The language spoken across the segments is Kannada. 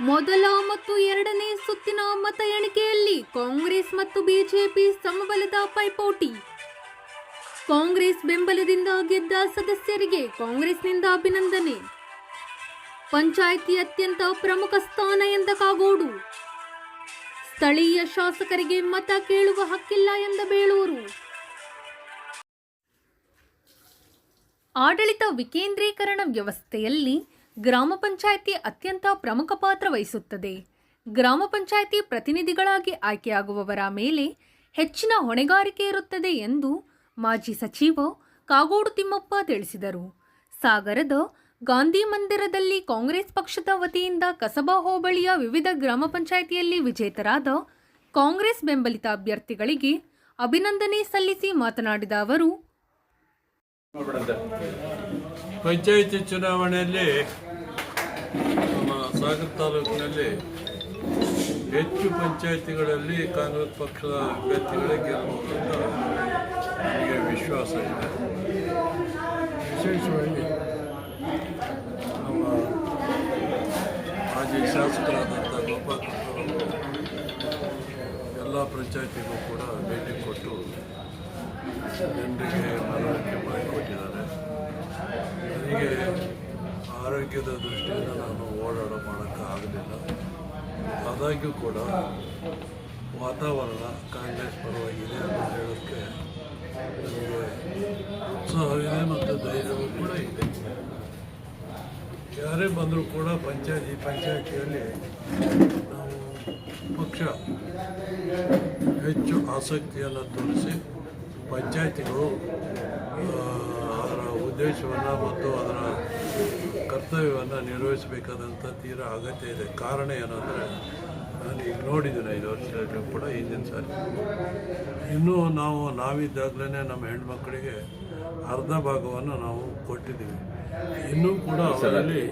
ಮೊದಲ ಮತ್ತು ಎರಡನೇ ಸುತ್ತಿನ ಮತ ಎಣಿಕೆಯಲ್ಲಿ ಕಾಂಗ್ರೆಸ್ ಮತ್ತು ಬಿಜೆಪಿ ಸಮಬಲದ ಪೈಪೋಟಿ. ಕಾಂಗ್ರೆಸ್ ಬೆಂಬಲದಿಂದ ಗೆದ್ದ ಸದಸ್ಯರಿಗೆ ಕಾಂಗ್ರೆಸ್ನಿಂದ ಅಭಿನಂದನೆ. ಪಂಚಾಯಿತಿ ಅತ್ಯಂತ ಪ್ರಮುಖ ಸ್ಥಾನ ಎಂದ ಕಾಗೋಡು. ಸ್ಥಳೀಯ ಶಾಸಕರಿಗೆ ಮತ ಕೇಳುವ ಹಕ್ಕಿಲ್ಲ ಎಂದ ಬೇಳೂರು. ಆಡಳಿತ ವಿಕೇಂದ್ರೀಕರಣ ವ್ಯವಸ್ಥೆಯಲ್ಲಿ ಗ್ರಾಮ ಪಂಚಾಯಿತಿ ಅತ್ಯಂತ ಪ್ರಮುಖ ಪಾತ್ರ ವಹಿಸುತ್ತದೆ. ಗ್ರಾಮ ಪಂಚಾಯಿತಿ ಪ್ರತಿನಿಧಿಗಳಾಗಿ ಆಯ್ಕೆಯಾಗುವವರ ಮೇಲೆ ಹೆಚ್ಚಿನ ಹೊಣೆಗಾರಿಕೆ ಇರುತ್ತದೆ ಎಂದು ಮಾಜಿ ಸಚಿವ ಕಾಗೋಡು ತಿಮ್ಮಪ್ಪ ತಿಳಿಸಿದರು. ಸಾಗರದ ಗಾಂಧಿ ಮಂದಿರದಲ್ಲಿ ಕಾಂಗ್ರೆಸ್ ಪಕ್ಷದ ವತಿಯಿಂದ ಕಸಬಾ ಹೋಬಳಿಯ ವಿವಿಧ ಗ್ರಾಮ ಪಂಚಾಯಿತಿಯಲ್ಲಿ ವಿಜೇತರಾದ ಕಾಂಗ್ರೆಸ್ ಬೆಂಬಲಿತ ಅಭ್ಯರ್ಥಿಗಳಿಗೆ ಅಭಿನಂದನೆ ಸಲ್ಲಿಸಿ ಮಾತನಾಡಿದ ಅವರು, ಪಂಚಾಯಿತಿ ಚುನಾವಣೆಯಲ್ಲಿ ನಮ್ಮ ಸಾಗರ ತಾಲೂಕಿನಲ್ಲಿ ಹೆಚ್ಚು ಪಂಚಾಯಿತಿಗಳಲ್ಲಿ ಕಾಂಗ್ರೆಸ್ ಪಕ್ಷದ ಅಭ್ಯರ್ಥಿಗಳೇ ಗೆಲ್ಲಬಹುದು ಅಂತ ನನಗೆ ವಿಶ್ವಾಸ ಇದೆ. ವಿಶೇಷವಾಗಿ ನಮ್ಮ ಮಾಜಿ ಶಾಸಕರಾದಂಥ ಗೋಪಾಲಕೃಷ್ಣರವರು ಎಲ್ಲ ಪಂಚಾಯಿತಿಗೂ ಕೂಡ ಭೇಟಿ ಕೊಟ್ಟು ಜನರಿಗೆ ಮನವರಿಕೆ ಮಾಡಿಕೊಟ್ಟಿದ್ದಾರೆ. ನನಗೆ ಆರೋಗ್ಯದ ದೃಷ್ಟಿಯಿಂದ ನಾನು ಓಡಾಟ ಮಾಡೋಕ್ಕೆ ಆಗಲಿಲ್ಲ. ಆದಾಗ್ಯೂ ಕೂಡ ವಾತಾವರಣ ಕಾಂಗ್ರೆಸ್ ಪರವಾಗಿದೆ ಅಂತ ಹೇಳೋಕ್ಕೆ ನನಗೆ ಉತ್ಸಾಹವಿದೆ ಮತ್ತು ಧೈರ್ಯವೂ ಕೂಡ ಇದೆ. ಯಾರೇ ಬಂದರೂ ಕೂಡ ಪಂಚಾಯಿತಿಯಲ್ಲಿ ನಾವು ಪಕ್ಷ ಹೆಚ್ಚು ಆಸಕ್ತಿಯನ್ನು ತೋರಿಸಿ ಪಂಚಾಯಿತಿಗಳು ಅದರ ಉದ್ದೇಶವನ್ನು ಮತ್ತು ಅದರ ಕರ್ತವ್ಯವನ್ನು ನಿರ್ವಹಿಸಬೇಕಾದಂಥ ತೀರಾ ಅಗತ್ಯ ಇದೆ. ಕಾರಣ ಏನಂದರೆ, ನಾನು ಈಗ ನೋಡಿದ್ದೀನಿ 5 ವರ್ಷದಲ್ಲೂ ಕೂಡ ಹಿಂದಿನ ಸಾರಿ ಇನ್ನೂ ನಾವಿದ್ದಾಗಲೇ ನಮ್ಮ ಹೆಣ್ಮಕ್ಕಳಿಗೆ ಅರ್ಧ ಭಾಗವನ್ನು ನಾವು ಕೊಟ್ಟಿದ್ದೀವಿ. ಇನ್ನೂ ಕೂಡ ಅವರಲ್ಲಿ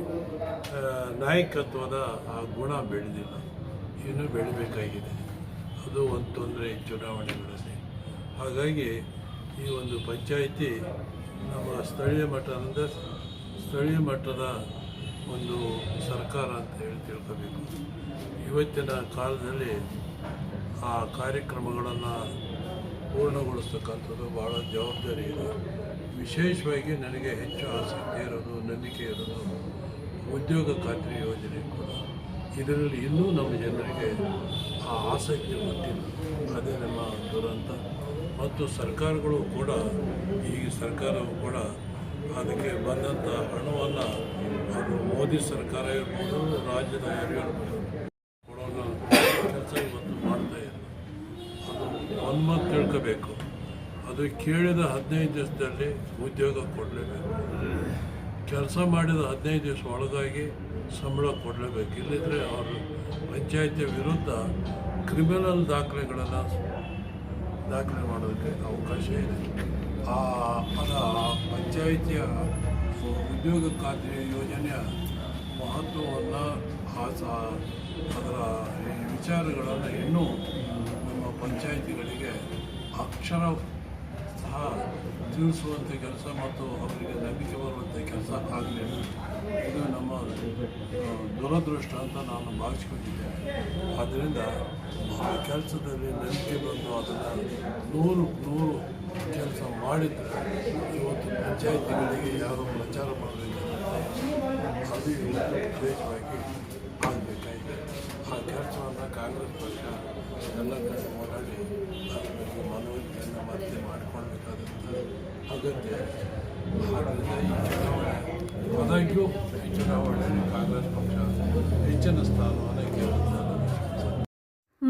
ನಾಯಕತ್ವದ ಆ ಗುಣ ಬೆಳೆದಿಲ್ಲ, ಇನ್ನೂ ಬೆಳಿಬೇಕಾಗಿದೆ. ಅದು ಒಂದು ತೊಂದರೆ ಈ ಚುನಾವಣೆಗಳಲ್ಲಿ. ಹಾಗಾಗಿ ಈ ಒಂದು ಪಂಚಾಯಿತಿ ನಮ್ಮ ಸ್ಥಳೀಯ ಮಟ್ಟದ ಒಂದು ಸರ್ಕಾರ ಅಂತ ಹೇಳಿ ತಿಳ್ಕೋಬೇಕು. ಇವತ್ತಿನ ಕಾಲದಲ್ಲಿ ಆ ಕಾರ್ಯಕ್ರಮಗಳನ್ನು ಪೂರ್ಣಗೊಳಿಸ್ತಕ್ಕಂಥದ್ದು ಭಾಳ ಜವಾಬ್ದಾರಿ ಇದೆ. ವಿಶೇಷವಾಗಿ ನನಗೆ ಹೆಚ್ಚು ಆಸಕ್ತಿ ಇರೋದು, ನಂಬಿಕೆ ಇರೋದು ಉದ್ಯೋಗ ಖಾತ್ರಿ ಯೋಜನೆ ಕೂಡ. ಇದರಲ್ಲಿ ಇನ್ನೂ ನಮ್ಮ ಜನರಿಗೆ ಆ ಆಸಕ್ತಿ ಗೊತ್ತಿಲ್ಲ. ಅದೇ ನಮ್ಮ ದುರಂತ. ಮತ್ತು ಸರ್ಕಾರಗಳು ಕೂಡ, ಈಗ ಸರ್ಕಾರವು ಕೂಡ ಅದಕ್ಕೆ ಬಂದಂಥ ಹಣವನ್ನು, ಅದು ಮೋದಿ ಸರ್ಕಾರ ಇರ್ಬೋದು, ರಾಜ್ಯದ ಇರ್ಬೋದು, ಕೊಡೋಣ ಕೆಲಸ ಇವತ್ತು ಮಾಡ್ತಾ ಇಲ್ಲ. ಅದು ಒಂದು ಮಾತು ತಿಳ್ಕೋಬೇಕು, ಅದು ಕೇಳಿದ 15 ದಿವಸದಲ್ಲಿ ಉದ್ಯೋಗ ಕೊಡಲೇಬೇಕು. ಕೆಲಸ ಮಾಡಿದ 15 ದಿವಸ ಒಳಗಾಗಿ ಸಂಬಳ ಕೊಡಲೇಬೇಕು. ಇಲ್ಲದಿದ್ದರೆ ಅವರು ಪಂಚಾಯಿತಿಯ ವಿರುದ್ಧ ಕ್ರಿಮಿನಲ್ ದಾಖಲೆಗಳನ್ನು ದಾಖಲೆ ಮಾಡೋದಕ್ಕೆ ಅವಕಾಶ ಇದೆ. ಪಂಚಾಯಿತಿಯ ಉದ್ಯೋಗ ಖಾತ್ರಿ ಯೋಜನೆಯ ಮಹತ್ವವನ್ನು, ಅದರ ವಿಚಾರಗಳನ್ನು ಇನ್ನೂ ನಮ್ಮ ಪಂಚಾಯಿತಿಗಳಿಗೆ ಅಕ್ಷರ ಸಹ ತಿಳಿಸುವಂಥ ಕೆಲಸ ಮತ್ತು ಅವರಿಗೆ ನಂಬಿಕೆ ಬರುವಂಥ ಕೆಲಸ ಆಗಲಿಲ್ಲ. ಇದು ನಮ್ಮ ದುರದೃಷ್ಟ ಅಂತ ನಾನು ಭಾವಿಸ್ಕೊಂಡಿದ್ದೇನೆ. ಆದ್ದರಿಂದ ಆ ಕೆಲಸದಲ್ಲಿ ನಂಬಿಕೆ ಬಂದು ಅದನ್ನು 100 ಕೆಲಸ ಮಾಡಿದರೆ ಇವತ್ತು ಪಂಚಾಯಿತಿಗಳಿಗೆ ಯಾರು ಪ್ರಚಾರ ಮಾಡಬೇಕಾಗುತ್ತೆ, ಅದು ಇವತ್ತು ವಿಶೇಷವಾಗಿ ಆಗಬೇಕಾಗಿದೆ. ಆ ಕೆಲಸವನ್ನು ಕಾಂಗ್ರೆಸ್ ಪಕ್ಷ ಎಲ್ಲ ಕಡೆ ಓಡಾಡಿ ಅದ್ರ ಬಗ್ಗೆ ಮನವರಿಕೆಯನ್ನು ಮತ್ತೆ ಮಾಡಿಕೊಳ್ಬೇಕಾದಂಥ ಅಗತ್ಯ. ಆದ್ದರಿಂದ ಈ ಚುನಾವಣೆ ಆದಾಗ್ಯೂ ಈ ಚುನಾವಣೆಯಲ್ಲಿ ಕಾಂಗ್ರೆಸ್ ಪಕ್ಷ ಹೆಚ್ಚಿನ ಸ್ಥಾನವನ್ನು ಗೆಲ್ಲುತ್ತದೆ.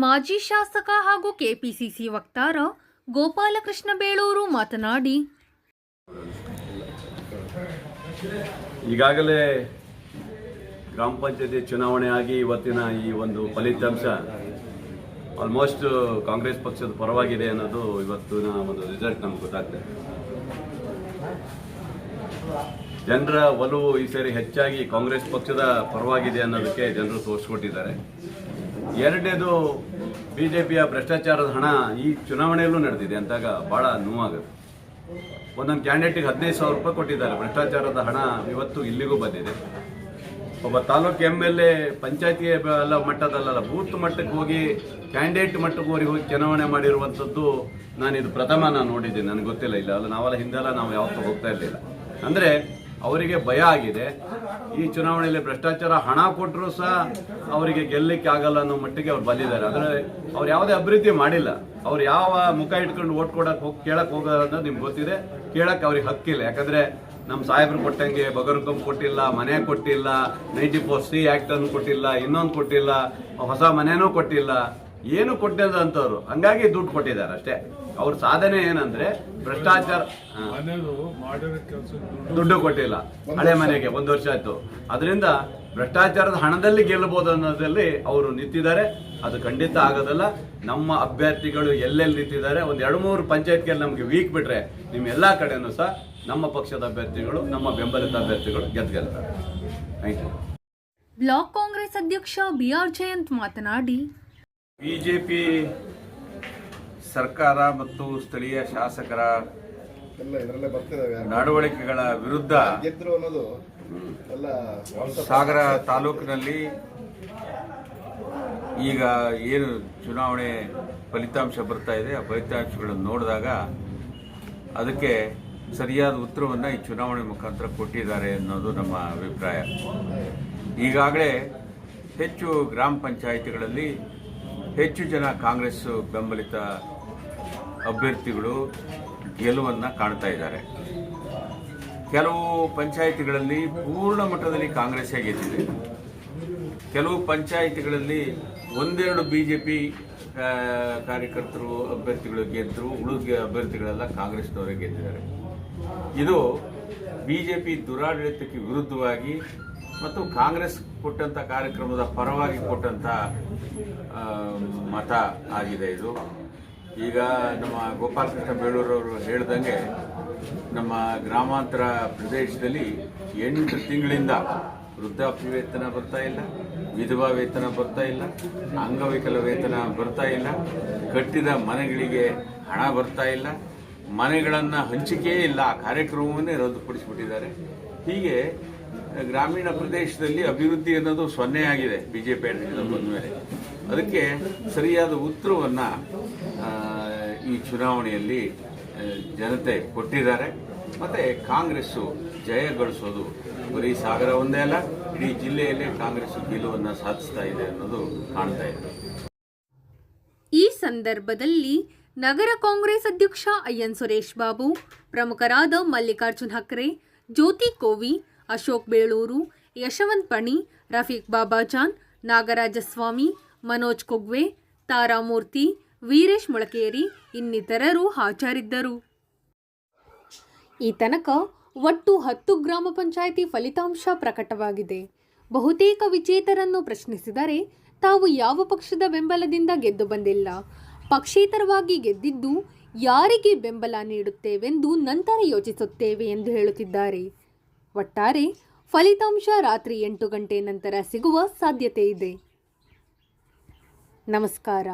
ಮಾಜಿ ಶಾಸಕ ಹಾಗೂ ಕೆಪಿಸಿಸಿ ವಕ್ತಾರ ಗೋಪಾಲಕೃಷ್ಣ ಬೇಳೂರು ಮಾತನಾಡಿ, ಈಗಾಗಲೇ ಗ್ರಾಮ ಪಂಚಾಯತಿ ಚುನಾವಣೆ ಆಗಿ ಇವತ್ತಿನ ಈ ಒಂದು ಫಲಿತಾಂಶ ಆಲ್ಮೋಸ್ಟ್ ಕಾಂಗ್ರೆಸ್ ಪಕ್ಷದ ಪರವಾಗಿದೆ ಅನ್ನೋದು ಇವತ್ತಿನ ಒಂದು ರಿಸಲ್ಟ್ ನಮ್ಗೆ ಗೊತ್ತಾಗ್ತದೆ. ಜನರ ಒಲವು ಈ ಸಾರಿ ಹೆಚ್ಚಾಗಿ ಕಾಂಗ್ರೆಸ್ ಪಕ್ಷದ ಪರವಾಗಿದೆ ಅನ್ನೋದಕ್ಕೆ ಜನರು ತೋರಿಸ್ಕೊಟ್ಟಿದ್ದಾರೆ. ಎರಡನೇದು, ಬಿಜೆಪಿಯ ಭ್ರಷ್ಟಾಚಾರದ ಹಣ ಈ ಚುನಾವಣೆಯಲ್ಲೂ ನಡೆದಿದೆ ಅಂತಾಗ ಭಾಳ ನೋವಾಗುತ್ತೆ. ಒಂದೊಂದು ಕ್ಯಾಂಡಿಡೇಟಿಗೆ 15,000 ರೂಪಾಯಿ ಕೊಟ್ಟಿದ್ದಾರೆ. ಭ್ರಷ್ಟಾಚಾರದ ಹಣ ಇವತ್ತು ಇಲ್ಲಿಗೂ ಬಂದಿದೆ. ಒಬ್ಬ ತಾಲೂಕು MLA ಪಂಚಾಯತಿ ಎಲ್ಲ ಮಟ್ಟದಲ್ಲ, ಬೂತ್ ಮಟ್ಟಕ್ಕೆ ಹೋಗಿ ಕ್ಯಾಂಡಿಡೇಟ್ ಮಟ್ಟಕ್ಕೆ ಹೋಗಿ ಚುನಾವಣೆ ಮಾಡಿರುವಂಥದ್ದು ನಾನು ಪ್ರಥಮ ನೋಡಿದ್ದೀನಿ. ನನಗೆ ಗೊತ್ತಿಲ್ಲ, ಇಲ್ಲ ಅಲ್ಲ ನಾವೆಲ್ಲ ಹಿಂದೆಲ್ಲ ನಾವು ಯಾವತ್ತೂ ಹೋಗ್ತಾ ಇರಲಿಲ್ಲ. ಅಂದರೆ ಅವರಿಗೆ ಭಯ ಆಗಿದೆ. ಈ ಚುನಾವಣೆಯಲ್ಲಿ ಭ್ರಷ್ಟಾಚಾರ ಹಣ ಕೊಟ್ಟರು ಸಹ ಅವರಿಗೆ ಗೆಲ್ಲಕ್ಕೆ ಆಗಲ್ಲ ಅನ್ನೋ ಮಟ್ಟಿಗೆ ಅವ್ರು ಬಂದಿದ್ದಾರೆ. ಆದರೆ ಅವ್ರು ಯಾವುದೇ ಅಭಿವೃದ್ಧಿ ಮಾಡಿಲ್ಲ. ಅವ್ರು ಯಾವ ಮುಖ ಇಟ್ಕೊಂಡು ಓಟ್ ಕೇಳಕ್ಕೆ ಹೋಗೋದು ಅನ್ನೋದು ನಿಮ್ಗೆ ಗೊತ್ತಿದೆ. ಕೇಳಕ್ಕೆ ಅವ್ರಿಗೆ ಹಕ್ಕಿಲ್ಲ. ಯಾಕಂದರೆ ನಮ್ಮ ಸಾಹೇಬರು ಕೊಟ್ಟಂಗೆ ಬಗರ್ಕಂಬ ಕೊಟ್ಟಿಲ್ಲ, ಮನೆ ಕೊಟ್ಟಿಲ್ಲ, 94C ಆ್ಯಕ್ಟ್ ಅನ್ನು ಕೊಟ್ಟಿಲ್ಲ, ಇನ್ನೊಂದು ಕೊಟ್ಟಿಲ್ಲ, ಹೊಸ ಮನೆನೂ ಕೊಟ್ಟಿಲ್ಲ, ಏನು ಕೊಟ್ಟಿಲ್ಲ ಅಂತವ್ರು. ಹಂಗಾಗಿ ದುಡ್ಡು ಕೊಟ್ಟಿದ್ದಾರೆ ಅಷ್ಟೇ. ಅವ್ರ ಸಾಧನೆ ಏನಂದ್ರೆ ಭ್ರಷ್ಟಾಚಾರ. ದುಡ್ಡು ಕೊಟ್ಟಿಲ್ಲ, ಹಳೆ ಮನೆಗೆ 1 ವರ್ಷ ಆಯ್ತು. ಅದರಿಂದ ಭ್ರಷ್ಟಾಚಾರದ ಹಣದಲ್ಲಿ ಗೆಲ್ಲಬಹುದು ಅನ್ನೋದ್ರಲ್ಲಿ ಅವರು ನಿಂತಿದ್ದಾರೆ. ಅದು ಖಂಡಿತ ಆಗೋದಲ್ಲ. ನಮ್ಮ ಅಭ್ಯರ್ಥಿಗಳು ಎಲ್ಲೆಲ್ಲಿ ನಿಂತಿದ್ದಾರೆ, ಒಂದು 2-3 ಪಂಚಾಯತ್ಗೆಲ್ಲ ನಮಗೆ ವೀಕ್ ಬಿಟ್ರೆ ನಿಮ್ಮ ಎಲ್ಲ ಕಡೆನೂ ಸಹ ನಮ್ಮ ಪಕ್ಷದ ಅಭ್ಯರ್ಥಿಗಳು, ನಮ್ಮ ಬೆಂಬಲಿತ ಅಭ್ಯರ್ಥಿಗಳು ಗೆಲ್ತಾರೆ. Thank you. ಬ್ಲಾಕ್ ಕಾಂಗ್ರೆಸ್ ಅಧ್ಯಕ್ಷ BR ಜಯಂತ್ ಮಾತನಾಡಿ, ಬಿಜೆಪಿ ಸರ್ಕಾರ ಮತ್ತು ಸ್ಥಳೀಯ ಶಾಸಕರ ನಡವಳಿಕೆಗಳ ವಿರುದ್ಧ ಸಾಗರ ತಾಲೂಕಿನಲ್ಲಿ ಈಗ ಏನು ಚುನಾವಣೆ ಫಲಿತಾಂಶ ಬರ್ತಾ ಇದೆ, ಆ ಫಲಿತಾಂಶಗಳನ್ನು ನೋಡಿದಾಗ ಅದಕ್ಕೆ ಸರಿಯಾದ ಉತ್ತರವನ್ನು ಈ ಚುನಾವಣೆ ಮುಖಾಂತರ ಕೊಟ್ಟಿದ್ದಾರೆ ಅನ್ನೋದು ನಮ್ಮ ಅಭಿಪ್ರಾಯ. ಈಗಾಗಲೇ ಹೆಚ್ಚು ಗ್ರಾಮ ಪಂಚಾಯಿತಿಗಳಲ್ಲಿ ಹೆಚ್ಚು ಜನ ಕಾಂಗ್ರೆಸ್ ಬೆಂಬಲಿತ ಅಭ್ಯರ್ಥಿಗಳು ಗೆಲುವನ್ನು ಕಾಣ್ತಾ ಇದ್ದಾರೆ. ಕೆಲವು ಪಂಚಾಯಿತಿಗಳಲ್ಲಿ ಪೂರ್ಣ ಮಟ್ಟದಲ್ಲಿ ಕಾಂಗ್ರೆಸ್ಸೇ ಗೆದ್ದಿದೆ. ಕೆಲವು ಪಂಚಾಯಿತಿಗಳಲ್ಲಿ 1-2 ಬಿಜೆಪಿ ಕಾರ್ಯಕರ್ತರು ಅಭ್ಯರ್ಥಿಗಳು ಗೆದ್ದರು, ಉಳಿದ ಅಭ್ಯರ್ಥಿಗಳೆಲ್ಲ ಕಾಂಗ್ರೆಸ್ನವರೇ ಗೆದ್ದಿದ್ದಾರೆ. ಇದು ಬಿಜೆಪಿ ದುರಾಡಳಿತಕ್ಕೆ ವಿರುದ್ಧವಾಗಿ ಮತ್ತು ಕಾಂಗ್ರೆಸ್ ಕೊಟ್ಟಂಥ ಕಾರ್ಯಕ್ರಮದ ಪರವಾಗಿ ಕೊಟ್ಟಂಥ ಮತ ಆಗಿದೆ ಇದು. ಈಗ ನಮ್ಮ ಗೋಪಾಲಕೃಷ್ಣ ಬೇಳೂರವರು ಹೇಳ್ದಂಗೆ ನಮ್ಮ ಗ್ರಾಮಾಂತರ ಪ್ರದೇಶದಲ್ಲಿ 8 ತಿಂಗಳಿಂದ ವೃದ್ಧಾಪ್ಯ ವೇತನ ಬರ್ತಾ ಇಲ್ಲ, ವಿಧವಾ ವೇತನ ಬರ್ತಾ ಇಲ್ಲ, ಅಂಗವಿಕಲ ವೇತನ ಬರ್ತಾ ಇಲ್ಲ, ಕಟ್ಟಿದ ಮನೆಗಳಿಗೆ ಹಣ ಬರ್ತಾ ಇಲ್ಲ, ಮನೆಗಳನ್ನು ಹಂಚಿಕೆಯೇ ಇಲ್ಲ, ಆ ಕಾರ್ಯಕ್ರಮವನ್ನೇ ರದ್ದುಪಡಿಸಿಬಿಟ್ಟಿದ್ದಾರೆ. ಹೀಗೆ ಗ್ರಾಮೀಣ ಪ್ರದೇಶದಲ್ಲಿ ಅಭಿವೃದ್ಧಿ ಅನ್ನೋದು 0 ಆಗಿದೆ ಬಿಜೆಪಿ ಬಂದ ಮೇಲೆ. ಅದಕ್ಕೆ ಸರಿಯಾದ ಉತ್ತರವನ್ನು ಈ ಚುನಾವಣೆಯಲ್ಲಿ ಜನತೆ ಕೊಟ್ಟಿದ್ದಾರೆ. ಮತ್ತು ಕಾಂಗ್ರೆಸ್ಸು ಜಯ ಗಳಿಸೋದು ಬರೀ ಸಾಗರ ಒಂದೇ ಅಲ್ಲ, ಇಡೀ ಜಿಲ್ಲೆಯಲ್ಲೇ ಕಾಂಗ್ರೆಸ್ ಗೆಲುವನ್ನು ಸಾಧಿಸ್ತಾ ಇದೆ ಅನ್ನೋದು ಕಾಣ್ತಾ ಇದೆ. ಈ ಸಂದರ್ಭದಲ್ಲಿ ನಗರ ಕಾಂಗ್ರೆಸ್ ಅಧ್ಯಕ್ಷ IN ಸುರೇಶ್ ಬಾಬು, ಪ್ರಮುಖರಾದ ಮಲ್ಲಿಕಾರ್ಜುನ್ ಹಕ್ರೆ, ಜ್ಯೋತಿ ಕೋವಿ, ಅಶೋಕ್ ಬೇಳೂರು, ಯಶವಂತ್ ಪಣಿ, ರಫೀಕ್ ಬಾಬಾಜಾನ್, ನಾಗರಾಜಸ್ವಾಮಿ, ಮನೋಜ್ ಕೊಗ್ವೆ, ತಾರಾಮೂರ್ತಿ, ವೀರೇಶ್ ಮೊಳಕೇರಿ ಇನ್ನಿತರರು ಹಾಜರಿದ್ದರು. ಈ ತನಕ ಒಟ್ಟು 10 ಗ್ರಾಮ ಪಂಚಾಯಿತಿ ಫಲಿತಾಂಶ ಪ್ರಕಟವಾಗಿದೆ. ಬಹುತೇಕ ವಿಜೇತರನ್ನು ಪ್ರಶ್ನಿಸಿದರೆ ತಾವು ಯಾವ ಪಕ್ಷದ ಬೆಂಬಲದಿಂದ ಗೆದ್ದು ಬಂದಿಲ್ಲ, ಪಕ್ಷೇತರವಾಗಿ ಗೆದ್ದಿದ್ದು ಯಾರಿಗೆ ಬೆಂಬಲ ನೀಡುತ್ತೇವೆಂದು ನಂತರ ಯೋಚಿಸುತ್ತೇವೆ ಎಂದು ಹೇಳುತ್ತಿದ್ದಾರೆ. ಒಟ್ಟಾರೆ ಫಲಿತಾಂಶ ರಾತ್ರಿ 8 ಗಂಟೆ ನಂತರ ಸಿಗುವ ಸಾಧ್ಯತೆ ಇದೆ. ನಮಸ್ಕಾರ.